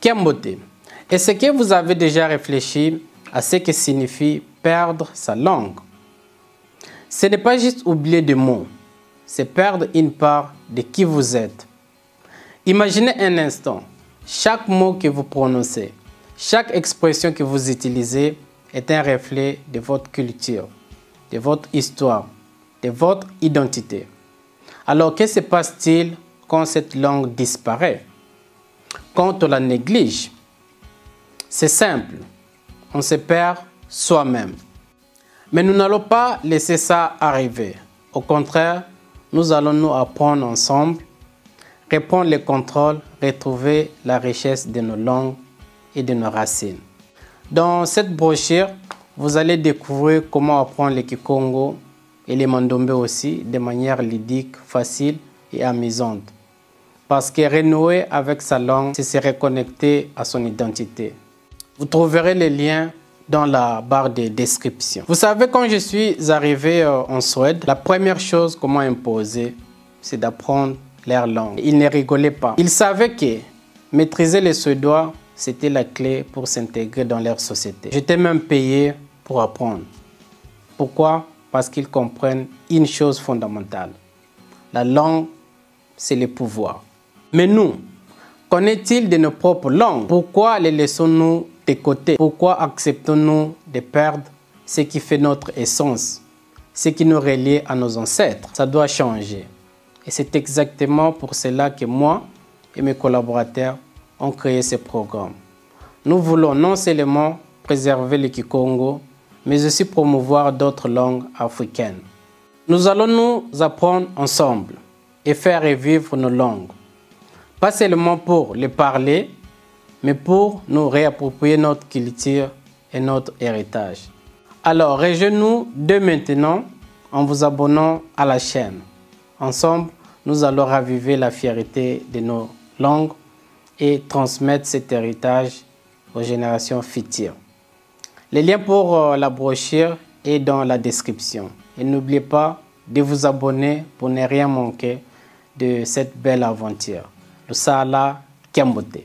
Kembote. Est-ce que vous avez déjà réfléchi à ce que signifie perdre sa langue? Ce n'est pas juste oublier des mots, c'est perdre une part de qui vous êtes. Imaginez un instant, chaque mot que vous prononcez, chaque expression que vous utilisez est un reflet de votre culture, de votre histoire, de votre identité. Alors, que se passe-t-il quand cette langue disparaît? Quand on la néglige? C'est simple, on se perd soi-même. Mais nous n'allons pas laisser ça arriver. Au contraire, nous allons nous apprendre ensemble, reprendre le contrôle, retrouver la richesse de nos langues et de nos racines. Dans cette brochure, vous allez découvrir comment apprendre le Kikongo et le Mandombe aussi de manière ludique, facile et amusante. Parce que renouer avec sa langue, c'est se reconnecter à son identité. Vous trouverez les liens dans la barre de description. Vous savez, quand je suis arrivé en Suède, la première chose qu'on m'a imposée, c'est d'apprendre leur langue. Ils ne rigolaient pas. Ils savaient que maîtriser le suédois, c'était la clé pour s'intégrer dans leur société. J'étais même payé pour apprendre. Pourquoi? Parce qu'ils comprennent une chose fondamentale. La langue, c'est le pouvoir. Mais nous, qu'en est-il de nos propres langues? Pourquoi les laissons-nous de côté? Pourquoi acceptons-nous de perdre ce qui fait notre essence, ce qui nous relie à nos ancêtres? Ça doit changer. Et c'est exactement pour cela que moi et mes collaborateurs ont créé ce programme. Nous voulons non seulement préserver le Kikongo, mais aussi promouvoir d'autres langues africaines. Nous allons nous apprendre ensemble et faire revivre nos langues. Pas seulement pour les parler, mais pour nous réapproprier notre culture et notre héritage. Alors, rejoignez-nous dès maintenant en vous abonnant à la chaîne. Ensemble, nous allons raviver la fierté de nos langues et transmettre cet héritage aux générations futures. Le lien pour la brochure est dans la description. Et n'oubliez pas de vous abonner pour ne rien manquer de cette belle aventure. Le Sala Kembote.